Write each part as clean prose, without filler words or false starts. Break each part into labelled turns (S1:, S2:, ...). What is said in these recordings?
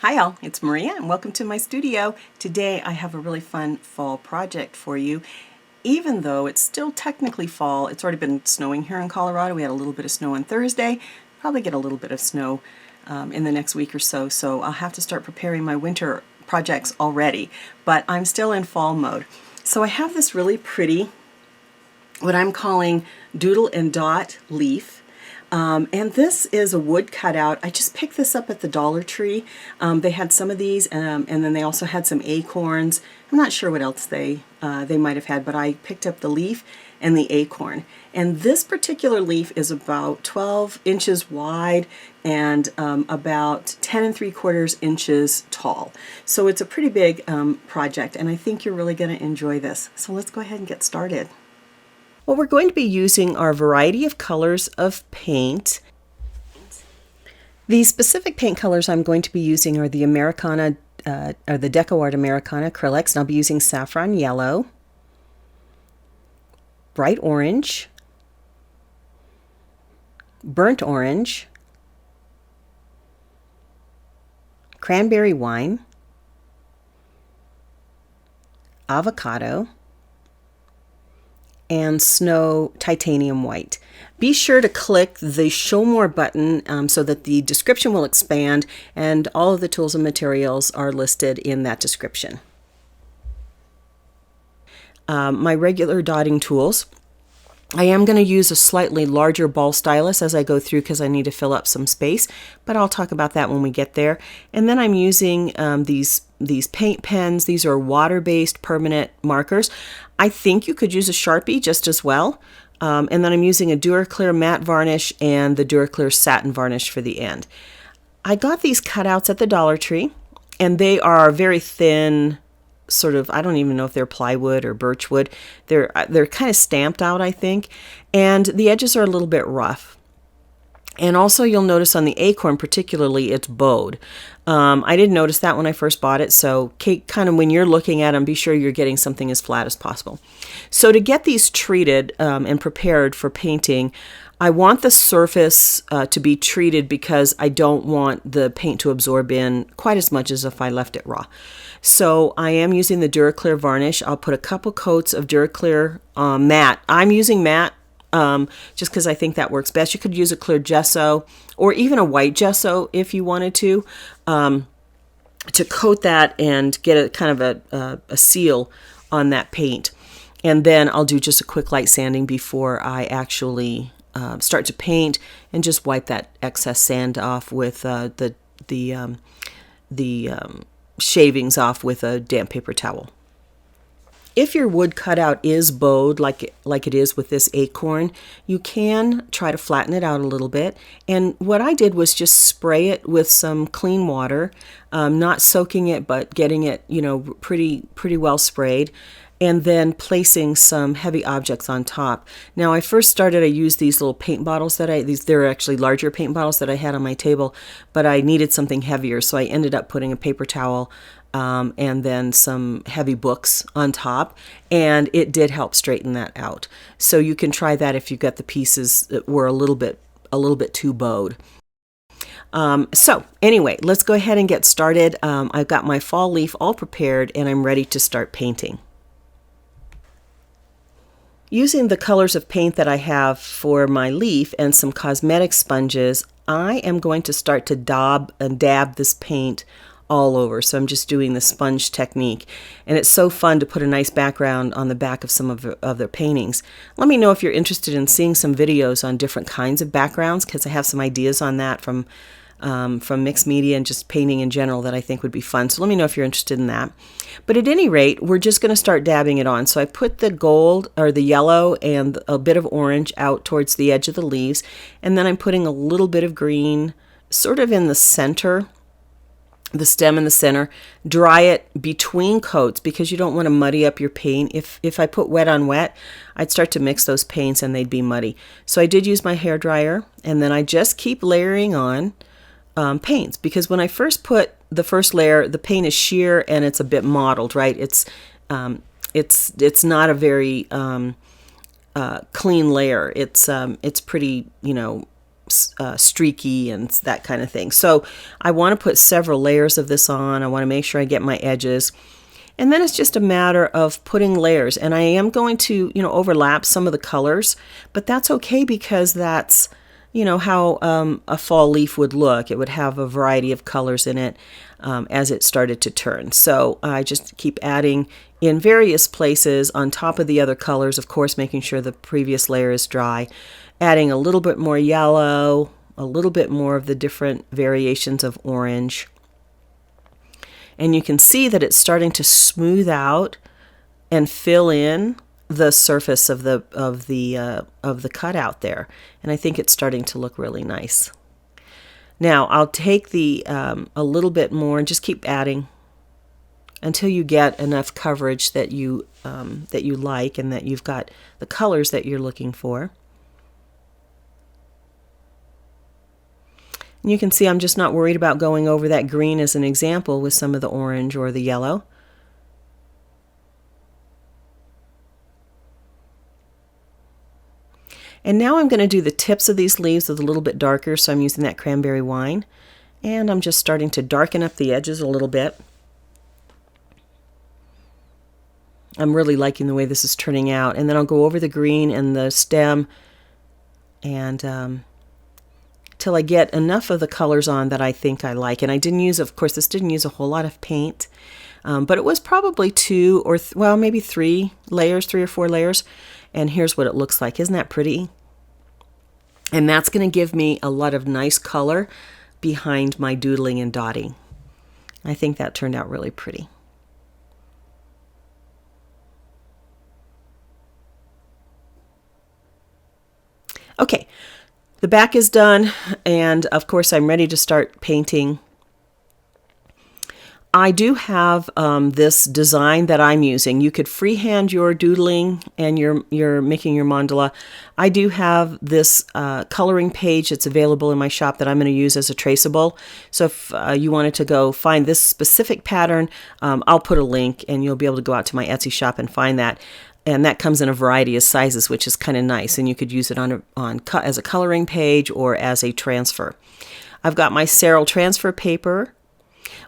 S1: Hi all, it's Maria and welcome to my studio. Today I have a really fun fall project for you. Even though it's still technically fall, it's already been snowing here in Colorado. We had a little bit of snow on Thursday, probably get a little bit of snow in the next week or so, so I'll have to start preparing my winter projects already, but I'm still in fall mode. So I have this really pretty, what I'm calling Doodle and Dot leaf. And this is a wood cutout. I just picked this up at the Dollar Tree. They had some of these, and then they also had some acorns. I'm not sure what else they might have had, but I picked up the leaf and the acorn. And this particular leaf is about 12 inches wide and about 10 3/4 inches tall. So it's a pretty big project, and I think you're really going to enjoy this. So let's go ahead and get started. Well, we're going to be using our variety of colors of paint. The specific paint colors I'm going to be using are the Americana, or the DecoArt Americana acrylics, and I'll be using Saffron yellow, bright orange, burnt orange, cranberry wine, avocado, and snow titanium white. Be sure to click the show more button so that the description will expand, and all of the tools and materials are listed in that description. My regular dotting tools. I am going to use a slightly larger ball stylus as I go through because I need to fill up some space, but I'll talk about that when we get there. And then I'm using these paint pens. These are water-based permanent markers. I think you could use a Sharpie just as well. And then I'm using a DuraClear matte varnish and the DuraClear satin varnish for the end. I got these cutouts at the Dollar Tree, and they are very thin, sort of, I don't even know if they're plywood or birchwood. They're kind of stamped out, I think, and the edges are a little bit rough. And also you'll notice on the acorn particularly, it's bowed. I didn't notice that when I first bought it, so kind of when you're looking at them, be sure you're getting something as flat as possible. So to get these treated and prepared for painting, I want the surface to be treated because I don't want the paint to absorb in quite as much as if I left it raw. So I am using the DuraClear varnish. I'll put a couple coats of DuraClear matte. I'm using matte just because I think that works best. You could use a clear gesso or even a white gesso if you wanted to coat that and get a kind of a seal on that paint. And then I'll do just a quick light sanding before I actually start to paint, and just wipe that excess sand off with the shavings off with a damp paper towel. If your wood cutout is bowed like it is with this acorn, you can try to flatten it out a little bit. And what I did was just spray it with some clean water, not soaking it, but getting it, pretty well sprayed, and then placing some heavy objects on top. Now, I used these little paint bottles they're actually larger paint bottles that I had on my table, but I needed something heavier, so I ended up putting a paper towel and then some heavy books on top, and it did help straighten that out. So you can try that if you've got the pieces that were a little bit too bowed. So anyway, let's go ahead and get started. I've got my fall leaf all prepared, and I'm ready to start painting. Using the colors of paint that I have for my leaf and some cosmetic sponges, I am going to start to dab this paint all over. So I'm just doing the sponge technique, and it's so fun to put a nice background on the back of some of their paintings. Let me know if you're interested in seeing some videos on different kinds of backgrounds, because I have some ideas on that from mixed media and just painting in general that I think would be fun. So let me know if you're interested in that. But at any rate, we're just going to start dabbing it on. So I put the gold or the yellow and a bit of orange out towards the edge of the leaves, and then I'm putting a little bit of green sort of in the center, the stem in the center. Dry it between coats because you don't want to muddy up your paint. If I put wet on wet, I'd start to mix those paints and they'd be muddy. So I did use my hair dryer, and then I just keep layering on paints, because when I first put the first layer, the paint is sheer and it's a bit mottled, right? It's not a very clean layer. It's pretty, streaky and that kind of thing. So I want to put several layers of this on. I want to make sure I get my edges. And then it's just a matter of putting layers. And I am going to, overlap some of the colors, but that's okay because that's, how a fall leaf would look. It would have a variety of colors in it as it started to turn. So I just keep adding in various places on top of the other colors, of course, making sure the previous layer is dry, adding a little bit more yellow, a little bit more of the different variations of orange. And you can see that it's starting to smooth out and fill in the surface of the cutout there. And I think it's starting to look really nice. Now I'll take the a little bit more and just keep adding until you get enough coverage that you like and that you've got the colors that you're looking for. And you can see I'm just not worried about going over that green as an example with some of the orange or the yellow. And now I'm going to do the tips of these leaves with a little bit darker, so I'm using that cranberry wine. And I'm just starting to darken up the edges a little bit. I'm really liking the way this is turning out. And then I'll go over the green and the stem and till I get enough of the colors on that I think I like. And I didn't use, of course, this didn't use a whole lot of paint, but it was probably two or maybe three or four layers. And here's what it looks like. Isn't that pretty? And that's going to give me a lot of nice color behind my doodling and dotting. I think that turned out really pretty. Okay. The back is done, and of course I'm ready to start painting. I do have this design that I'm using. You could freehand your doodling and you're making your mandala. I do have this coloring page that's available in my shop that I'm going to use as a traceable. So if you wanted to go find this specific pattern, I'll put a link and you'll be able to go out to my Etsy shop and find that. And that comes in a variety of sizes, which is kind of nice. And you could use it as a coloring page or as a transfer. I've got my Satin transfer paper.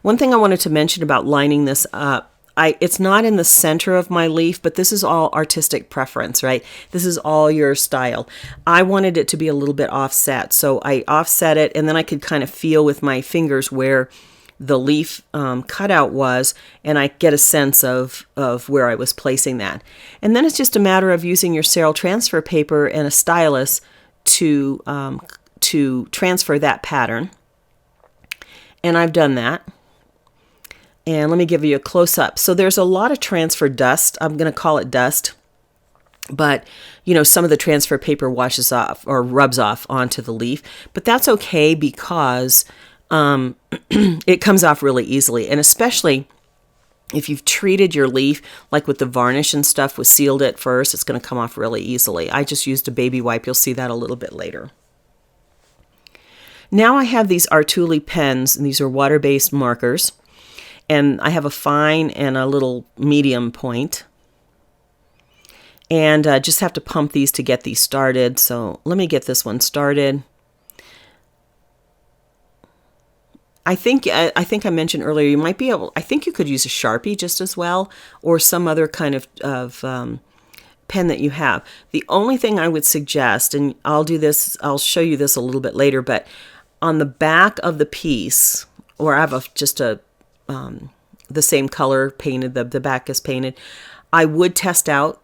S1: One thing I wanted to mention about lining this up, it's not in the center of my leaf, but this is all artistic preference, right? This is all your style. I wanted it to be a little bit offset, so I offset it, and then I could kind of feel with my fingers where the leaf cutout was, and I get a sense of where I was placing that. And then it's just a matter of using your Satin transfer paper and a stylus to transfer that pattern. And I've done that. And let me give you a close-up. So there's a lot of transfer dust. I'm going to call it dust. But, some of the transfer paper washes off or rubs off onto the leaf. But that's okay because it comes off really easily. And especially if you've treated your leaf, like with the varnish and stuff, sealed it first, it's going to come off really easily. I just used a baby wipe. You'll see that a little bit later. Now I have these Artuli pens, and these are water-based markers. And I have a fine and a little medium point. And just have to pump these to get these started. So let me get this one started. I think I mentioned earlier, you might be able, I think you could use a Sharpie just as well, or some other kind of pen that you have. The only thing I would suggest, and I'll show you this a little bit later, but on the back of the piece, or I have the same color painted, the back is painted, I would test out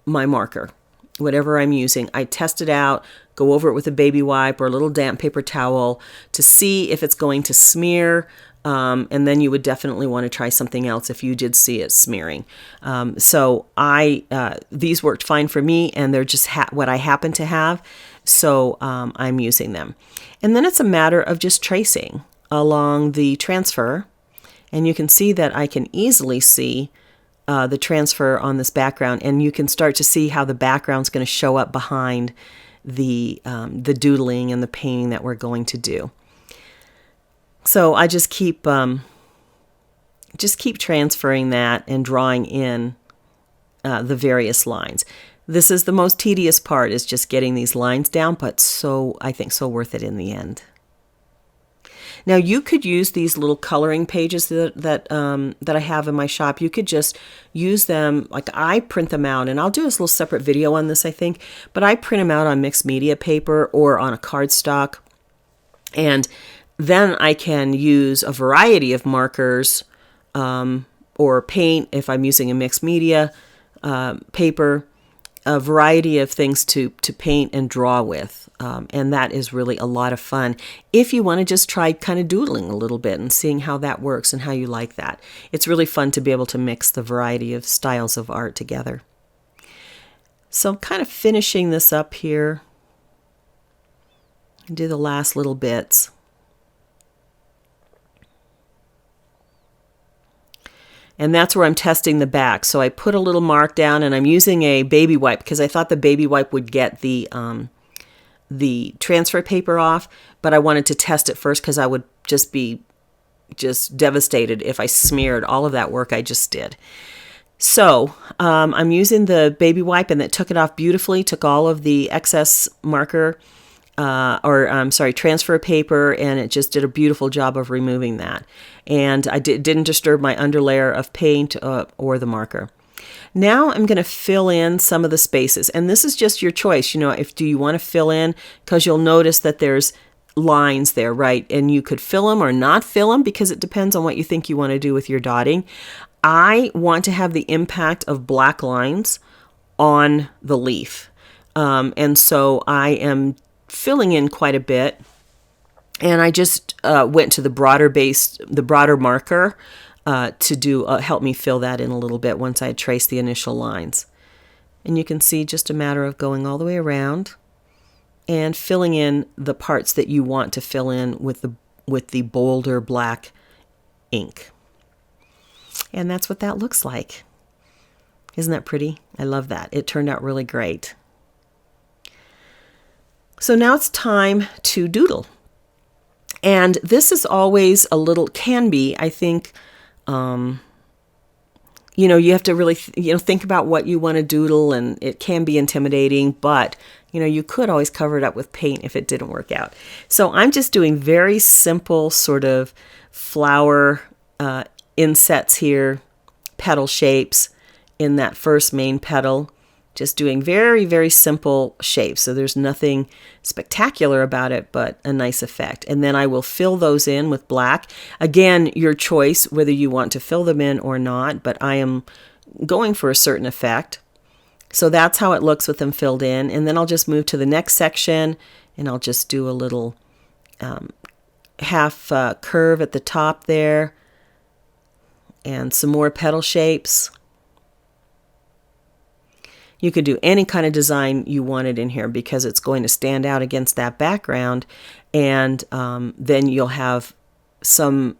S1: my marker, whatever I'm using. I test it out, go over it with a baby wipe or a little damp paper towel to see if it's going to smear, and then you would definitely want to try something else if you did see it smearing. So these worked fine for me, and they're just what I happen to have, so I'm using them. And then it's a matter of just tracing along the transfer, and you can see that I can easily see the transfer on this background, and you can start to see how the background's going to show up behind the doodling and the painting that we're going to do. So I just keep transferring that and drawing in the various lines. This is the most tedious part, is just getting these lines down, but I think so worth it in the end. Now you could use these little coloring pages that I have in my shop. You could just use them, like I print them out, and I'll do a little separate video on this, I think, but I print them out on mixed media paper or on a cardstock, and then I can use a variety of markers or paint if I'm using a mixed media paper, a variety of things to paint and draw with. And that is really a lot of fun if you want to just try kind of doodling a little bit and seeing how that works and how you like that. It's really fun to be able to mix the variety of styles of art together. So I'm kind of finishing this up here. Do the last little bits. And that's where I'm testing the back. So I put a little mark down, and I'm using a baby wipe because I thought the baby wipe would get the transfer paper off, but I wanted to test it first because I would just be devastated if I smeared all of that work I just did. So I'm using the baby wipe, and it took it off beautifully, took all of the excess marker, transfer paper, and it just did a beautiful job of removing that. And I didn't disturb my underlayer of paint or the marker. Now I'm going to fill in some of the spaces, and this is just your choice. Do you want to fill in, because you'll notice that there's lines there, right? And you could fill them or not fill them because it depends on what you think you want to do with your dotting. I want to have the impact of black lines on the leaf. And so I am filling in quite a bit. And I just went to the broader marker to do help me fill that in a little bit once I had traced the initial lines. And you can see just a matter of going all the way around and filling in the parts that you want to fill in with the bolder black ink. And that's what that looks like. Isn't that pretty? I love that. It turned out really great. So now it's time to doodle. And this is always can be, I think, you have to really, think about what you want to doodle, and it can be intimidating, but, you could always cover it up with paint if it didn't work out. So I'm just doing very simple sort of flower insets here, petal shapes in that first main petal. Just doing very, very simple shapes. So there's nothing spectacular about it, but a nice effect. And then I will fill those in with black. Again, your choice whether you want to fill them in or not, but I am going for a certain effect. So that's how it looks with them filled in. And then I'll just move to the next section, and I'll just do a little half curve at the top there, and some more petal shapes. You could do any kind of design you wanted in here because it's going to stand out against that background, and then you'll have some,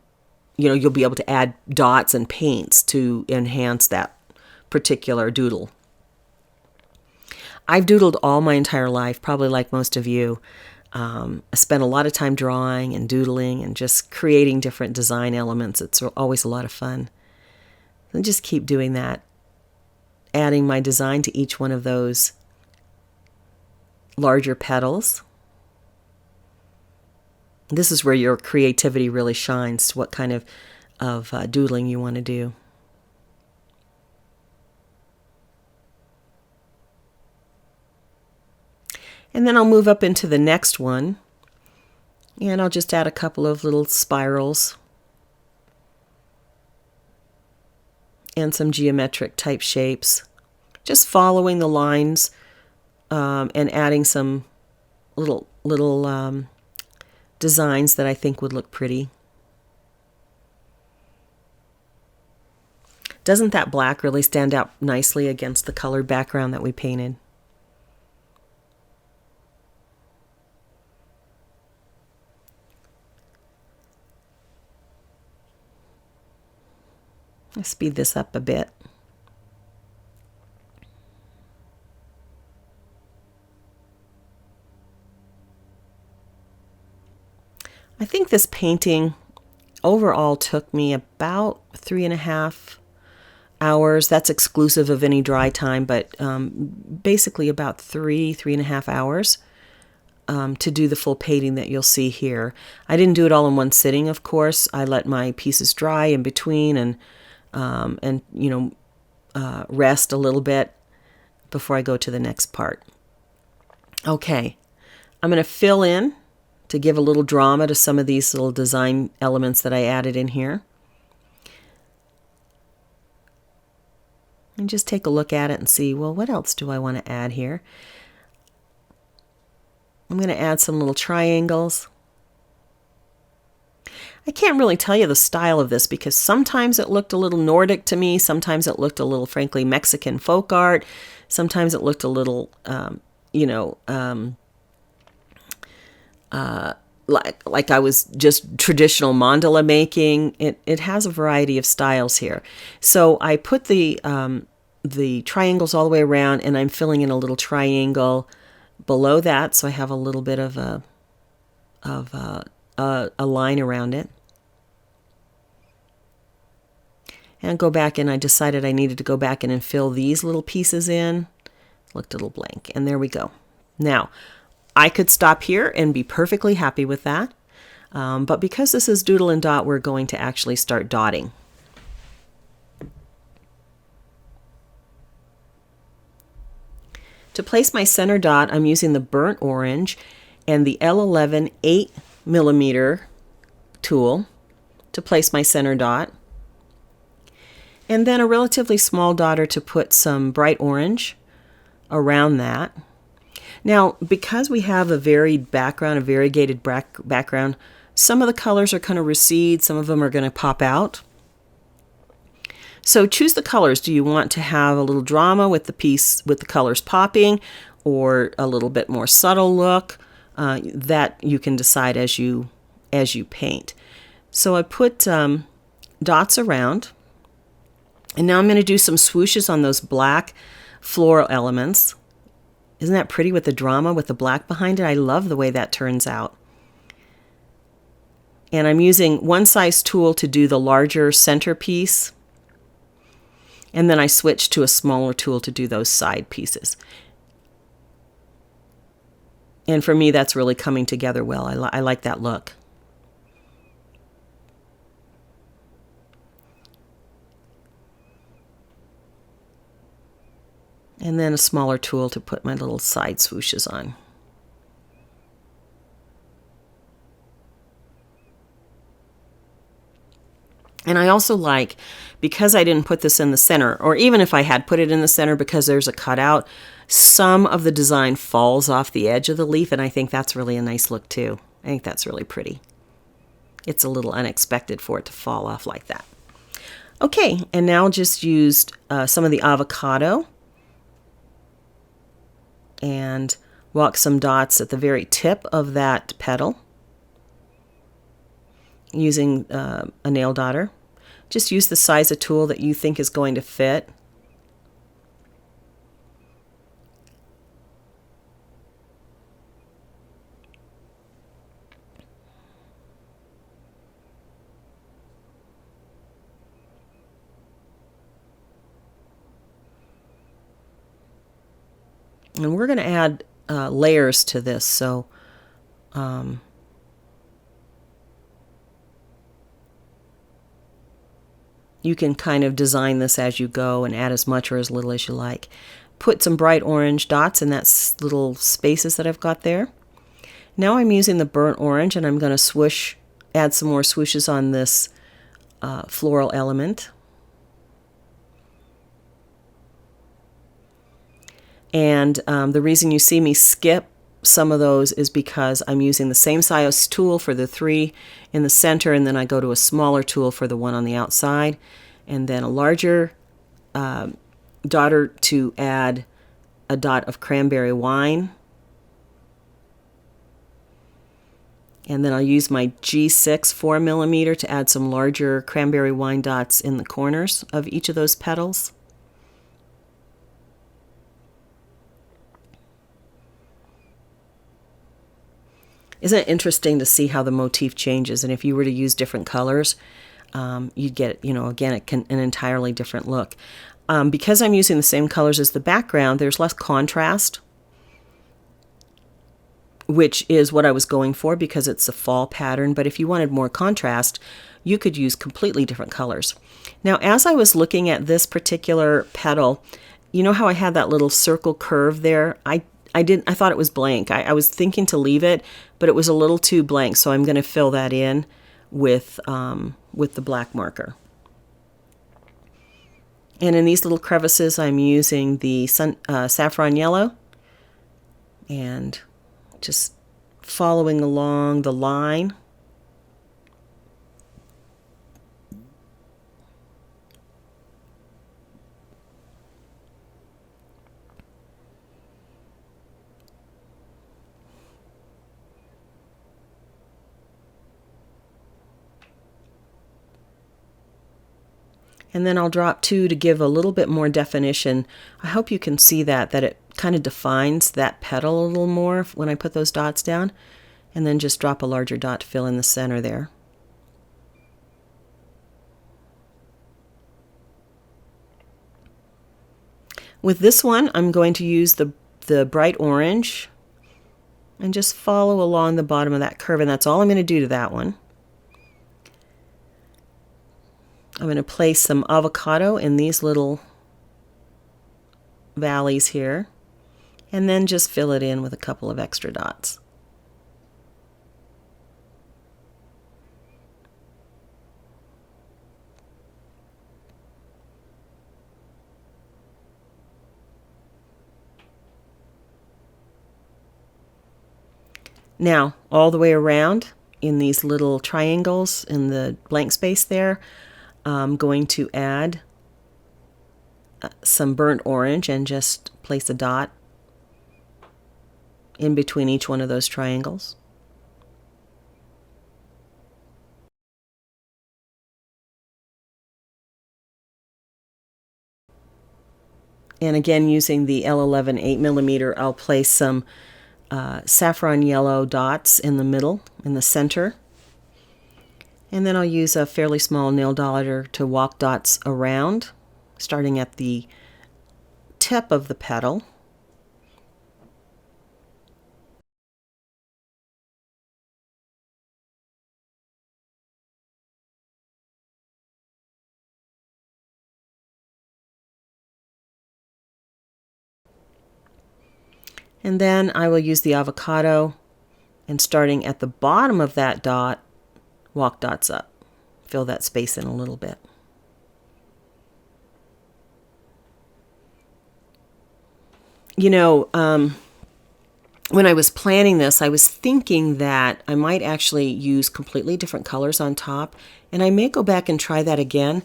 S1: you'll be able to add dots and paints to enhance that particular doodle. I've doodled all my entire life, probably like most of you. I spent a lot of time drawing and doodling and just creating different design elements. It's always a lot of fun. And just keep doing that, adding my design to each one of those larger petals. This is where your creativity really shines, what kind of doodling you want to do. And then I'll move up into the next one, and I'll just add a couple of little spirals and some geometric type shapes, just following the lines and adding some little designs that I think would look pretty. Doesn't that black really stand out nicely against the colored background that we painted? I'll speed this up a bit. I think this painting overall took me about 3.5 hours. That's exclusive of any dry time, but basically about 3.5 hours to do the full painting that you'll see here. I didn't do it all in one sitting, of course. I let my pieces dry in between and rest a little bit before I go to the next part. Okay, I'm going to fill in to give a little drama to some of these little design elements that I added in here. And just take a look at it and see, well, what else do I want to add here? I'm going to add some little triangles. I can't really tell you the style of this because sometimes it looked a little Nordic to me, sometimes it looked a little, frankly, Mexican folk art, sometimes it looked a little, like I was just traditional mandala making. It has a variety of styles here. So I put the triangles all the way around, and I'm filling in a little triangle below that, so I have a little bit of a line around it. And go back, and I decided I needed to go back in and fill these little pieces in. Looked a little blank, and there we go. Now, I could stop here and be perfectly happy with that, but because this is Doodle and Dot, we're going to actually start dotting. To place my center dot, I'm using the burnt orange and the L11 8mm tool to place my center dot, and then a relatively small dotter to put some bright orange around that. Now, because we have a varied background, a variegated background, some of the colors are going to recede, some of them are going to pop out. So choose the colors. Do you want to have a little drama with the piece with the colors popping, or a little bit more subtle look? That you can decide as you paint. So I put dots around, and now I'm going to do some swooshes on those black floral elements. Isn't that pretty with the drama, with the black behind it? I love the way that turns out. And I'm using one size tool to do the larger centerpiece. And then I switch to a smaller tool to do those side pieces. And for me, that's really coming together well. I like that look. And then a smaller tool to put my little side swooshes on. And I also like, because I didn't put this in the center, or even if I had put it in the center because there's a cutout, some of the design falls off the edge of the leaf, and I think that's really a nice look too. I think that's really pretty. It's a little unexpected for it to fall off like that. Okay, and now just used some of the avocado and walk some dots at the very tip of that petal using a nail dotter. Just use the size of tool that you think is going to fit. And we're going to add layers to this, so you can kind of design this as you go and add as much or as little as you like. Put some bright orange dots in that little spaces that I've got there. Now I'm using the burnt orange, and I'm going to add some more swooshes on this floral element. And the reason you see me skip some of those is because I'm using the same size tool for the 3 in the center, and then I go to a smaller tool for the 1 on the outside, and then a larger dotter to add a dot of cranberry wine. And then I'll use my G6 4mm to add some larger cranberry wine dots in the corners of each of those petals. Isn't it interesting to see how the motif changes? And if you were to use different colors, you'd get, you know, again, an entirely different look. Because I'm using the same colors as the background, there's less contrast, which is what I was going for because it's a fall pattern. But if you wanted more contrast, you could use completely different colors. Now, as I was looking at this particular petal, you know how I had that little circle curve there? I thought it was blank. I was thinking to leave it, but it was a little too blank, so I'm going to fill that in with the black marker. And in these little crevices, I'm using the saffron yellow and just following along the line. And then I'll drop 2 to give a little bit more definition. I hope you can see that it kind of defines that petal a little more when I put those dots down. And then just drop a larger dot to fill in the center there. With this one, I'm going to use the bright orange and just follow along the bottom of that curve, and that's all I'm going to do to that one. I'm going to place some avocado in these little valleys here, and then just fill it in with a couple of extra dots. Now, all the way around in these little triangles in the blank space there, I'm going to add some burnt orange and just place a dot in between each one of those triangles. And again, using the L11 8mm, I'll place some saffron yellow dots in the middle, in the center. And then I'll use a fairly small nail dollar to walk dots around, starting at the tip of the petal. And then I will use the avocado, and starting at the bottom of that dot, walk dots up. Fill that space in a little bit. You know, when I was planning this, I was thinking that I might actually use completely different colors on top, and I may go back and try that again.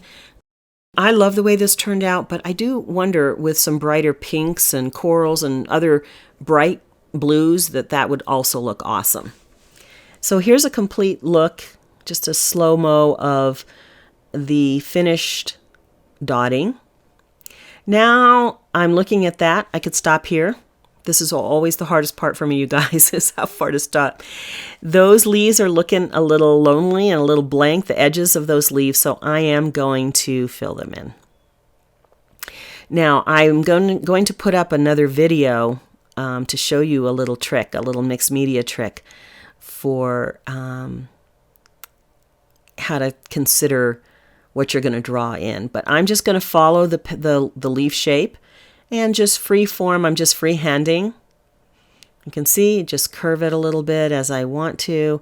S1: I love the way this turned out, but I do wonder with some brighter pinks and corals and other bright blues that would also look awesome. So here's a complete look, just a slow-mo of the finished dotting. Now I'm looking at that. I could stop here. This is always the hardest part for me, you guys, is how far to stop. Those leaves are looking a little lonely and a little blank, the edges of those leaves, so I am going to fill them in. Now, I'm going to put up another video to show you a little trick, a little mixed media trick for how to consider what you're going to draw in. But I'm just going to follow the leaf shape and just free form. I'm just freehanding. You can see, just curve it a little bit as I want to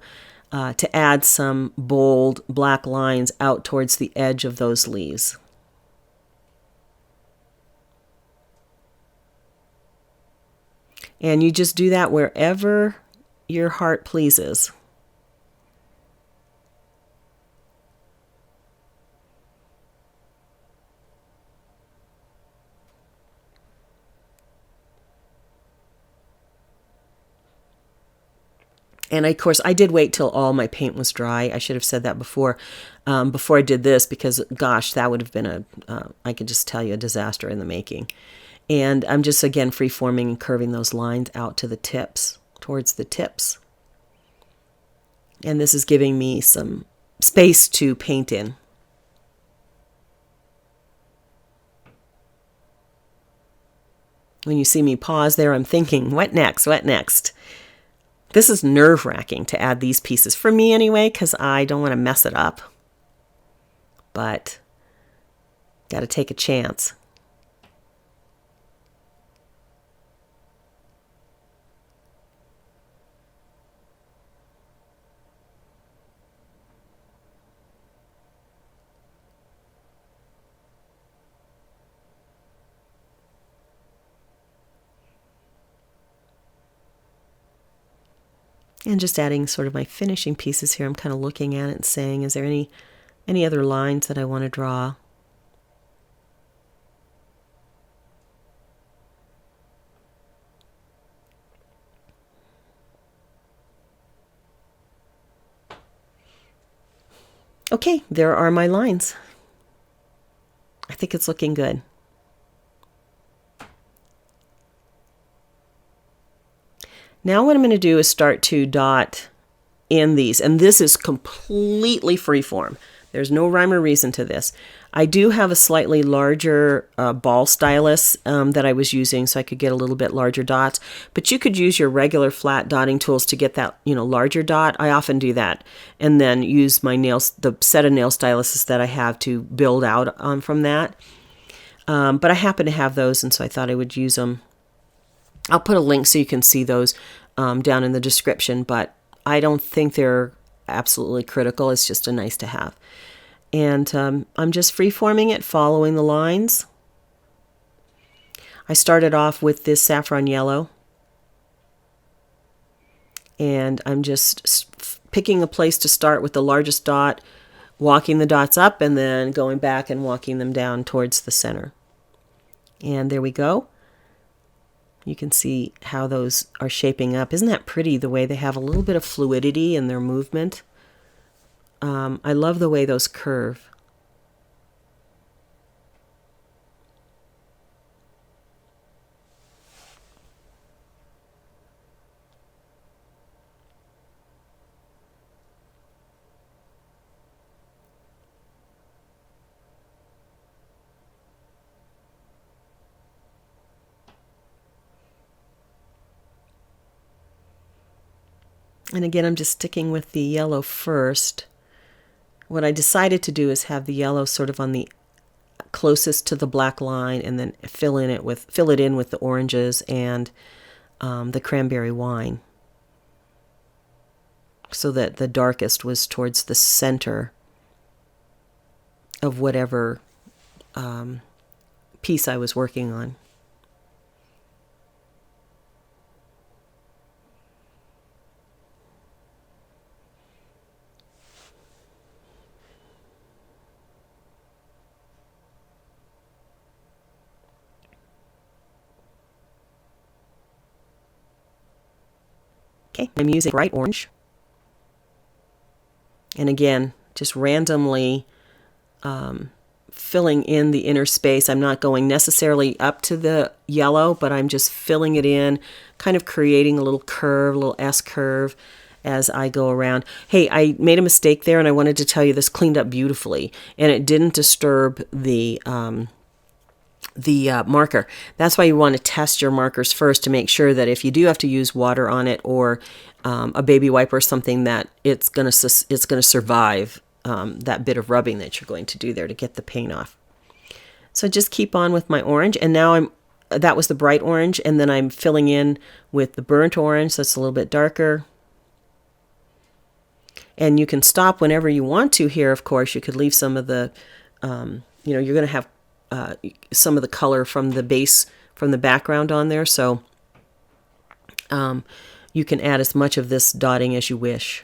S1: add some bold black lines out towards the edge of those leaves. And you just do that wherever your heart pleases. And of course, I did wait till all my paint was dry. I should have said that before I did this, because gosh, that would have been I could just tell you, a disaster in the making. And I'm just, again, free-forming and curving those lines out to the tips, towards the tips. And this is giving me some space to paint in. When you see me pause there, I'm thinking, what next? What next? This is nerve-wracking to add these pieces, for me anyway, because I don't want to mess it up. But got to take a chance. And just adding sort of my finishing pieces here. I'm kind of looking at it and saying, is there any other lines that I want to draw? Okay, there are my lines. I think it's looking good. Now what I'm going to do is start to dot in these, and this is completely freeform. There's no rhyme or reason to this. I do have a slightly larger ball stylus that I was using, so I could get a little bit larger dots, but you could use your regular flat dotting tools to get that, larger dot. I often do that, and then use my nails, the set of nail styluses that I have, to build out from that. But I happen to have those, and so I thought I would use them. I'll put a link so you can see those down in the description, but I don't think they're absolutely critical. It's just a nice to have. And I'm just freeforming it, following the lines. I started off with this saffron yellow, and I'm just picking a place to start with the largest dot, walking the dots up, and then going back and walking them down towards the center. And there we go. You can see how those are shaping up. Isn't that pretty, the way they have a little bit of fluidity in their movement? I love the way those curve. And again, I'm just sticking with the yellow first. What I decided to do is have the yellow sort of on the closest to the black line, and then fill it in with the oranges and the cranberry wine, so that the darkest was towards the center of whatever piece I was working on. Okay, I'm using bright orange. And again, just randomly filling in the inner space. I'm not going necessarily up to the yellow, but I'm just filling it in, kind of creating a little curve, a little S curve as I go around. Hey, I made a mistake there, and I wanted to tell you this cleaned up beautifully, and it didn't disturb the marker. That's why you want to test your markers first to make sure that if you do have to use water on it, or a baby wipe or something, that it's gonna survive that bit of rubbing that you're going to do there to get the paint off. So just keep on with my orange, and now that was the bright orange, and then I'm filling in with the burnt orange, so it's a little bit darker. And you can stop whenever you want to here. Of course, you could leave some of the, you're going to have some of the color from the base, from the background on there, so you can add as much of this dotting as you wish.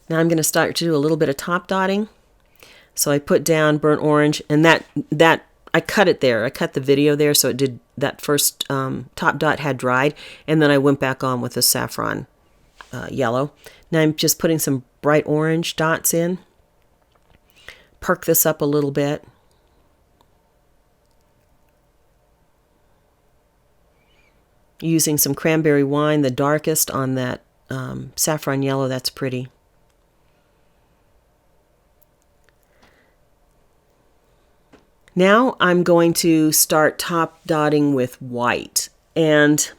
S1: Now I'm going to start to do a little bit of top dotting. So I put down burnt orange, and that I cut it there. I cut the video there, so it did, that first top dot had dried, and then I went back on with the saffron yellow. Now I'm just putting some bright orange dots in. Perk this up a little bit. Using some cranberry wine, the darkest on that saffron yellow. That's pretty. Now I'm going to start top dotting with white, and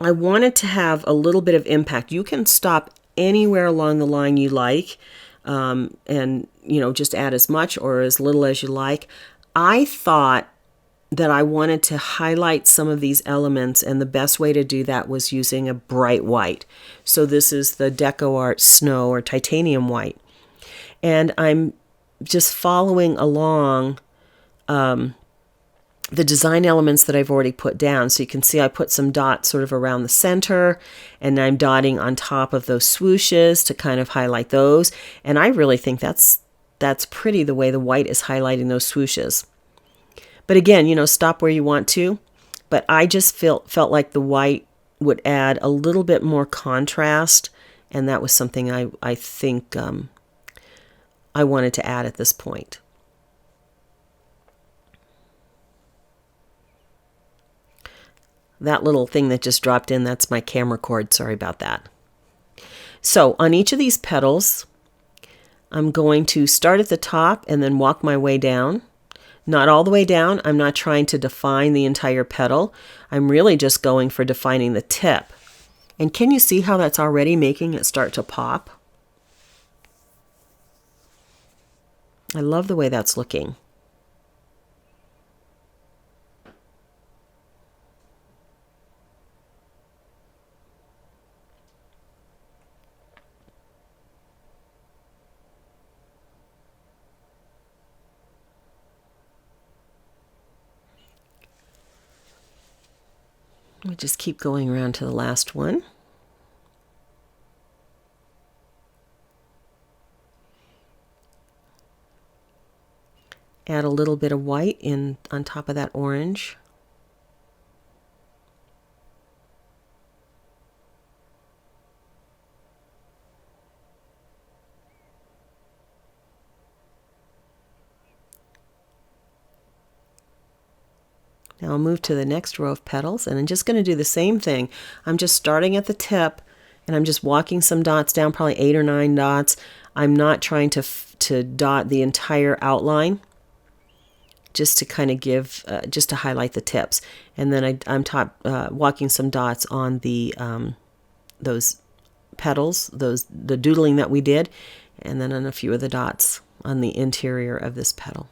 S1: I want it to have a little bit of impact. You can stop anywhere along the line you like, and just add as much or as little as you like. I thought that I wanted to highlight some of these elements, and the best way to do that was using a bright white. So this is the DecoArt Snow or Titanium White, and I'm just following along the design elements that I've already put down. So you can see I put some dots sort of around the center, and I'm dotting on top of those swooshes to kind of highlight those. And I really think that's pretty, the way the white is highlighting those swooshes. But again, stop where you want to. But I just felt like the white would add a little bit more contrast, and that was something I think I wanted to add at this point. That little thing that just dropped in, that's my camera cord. Sorry about that. So on each of these petals, I'm going to start at the top and then walk my way down. Not all the way down. I'm not trying to define the entire petal. I'm really just going for defining the tip. And can you see how that's already making it start to pop? I love the way that's looking. We just keep going around to the last one. Add a little bit of white in on top of that orange. Now I'll move to the next row of petals, and I'm just going to do the same thing. I'm just starting at the tip, and I'm just walking some dots down, probably 8 or 9 dots. I'm not trying to dot the entire outline, just to kind of give, just to highlight the tips. And then I'm walking some dots on the those petals, the doodling that we did, and then on a few of the dots on the interior of this petal.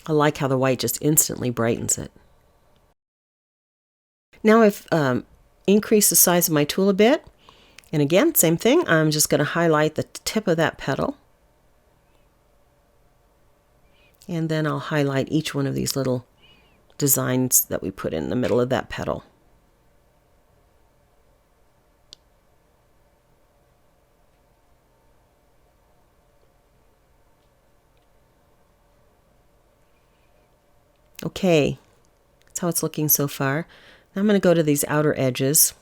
S1: I like how the white just instantly brightens it. Now I've increased the size of my tool a bit. And again, same thing. I'm just going to highlight the tip of that petal. And then I'll highlight each one of these little designs that we put in the middle of that petal. Okay, that's how it's looking so far. Now I'm going to go to these outer edges,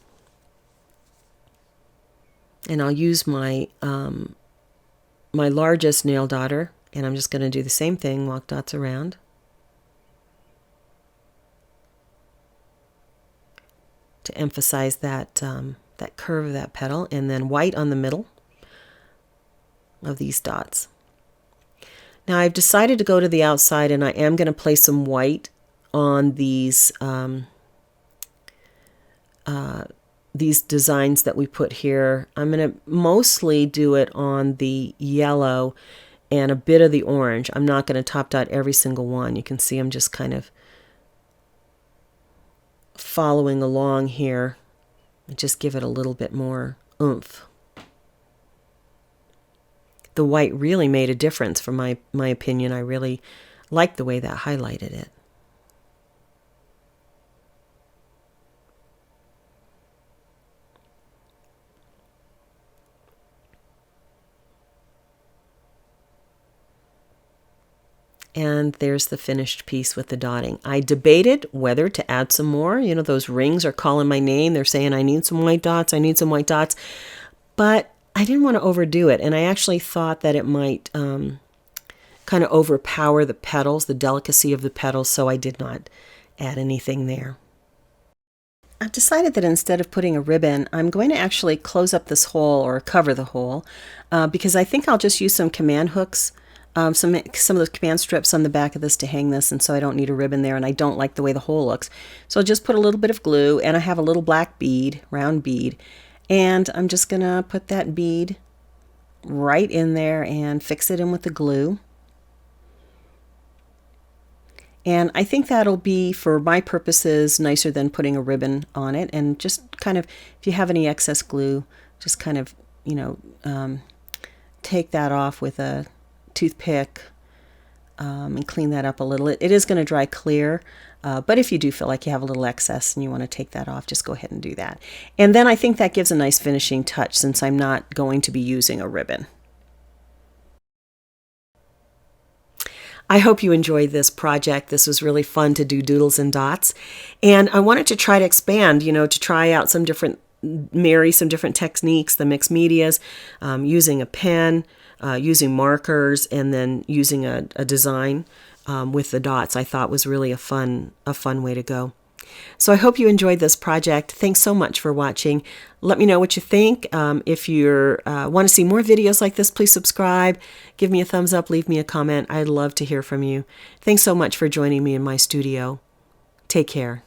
S1: and I'll use my my largest nail dotter, and I'm just going to do the same thing, walk dots around. To emphasize that, that curve of that petal, and then white on the middle of these dots. Now I've decided to go to the outside, and I am going to place some white on these designs that we put here. I'm going to mostly do it on the yellow and a bit of the orange. I'm not going to top dot every single one. You can see I'm just kind of following along here and just give it a little bit more oomph. The white really made a difference from my opinion. I really liked the way that highlighted it. And there's the finished piece with the dotting. I debated whether to add some more. You know, those rings are calling my name. They're saying, I need some white dots. I need some white dots. But I didn't want to overdo it, and I actually thought that it might kind of overpower the petals, the delicacy of the petals, so I did not add anything there. I've decided that instead of putting a ribbon, I'm going to actually close up this hole or cover the hole because I think I'll just use some command hooks, some of those command strips on the back of this to hang this, and so I don't need a ribbon there, and I don't like the way the hole looks. So I'll just put a little bit of glue, and I have a little black bead, round bead, and I'm just going to put that bead right in there and fix it in with the glue. And I think that'll be, for my purposes, nicer than putting a ribbon on it. And just kind of, if you have any excess glue, just kind of, take that off with a toothpick and clean that up a little. It is going to dry clear, but if you do feel like you have a little excess and you want to take that off, just go ahead and do that. And then I think that gives a nice finishing touch since I'm not going to be using a ribbon. I hope you enjoyed this project. This was really fun to do doodles and dots. And I wanted to try to expand, to try out marry some different techniques, the mixed medias, using a pen, using markers, and then using a design with the dots. I thought was really a fun way to go. So I hope you enjoyed this project. Thanks so much for watching. Let me know what you think. If you want to see more videos like this, please subscribe. Give me a thumbs up. Leave me a comment. I'd love to hear from you. Thanks so much for joining me in my studio. Take care.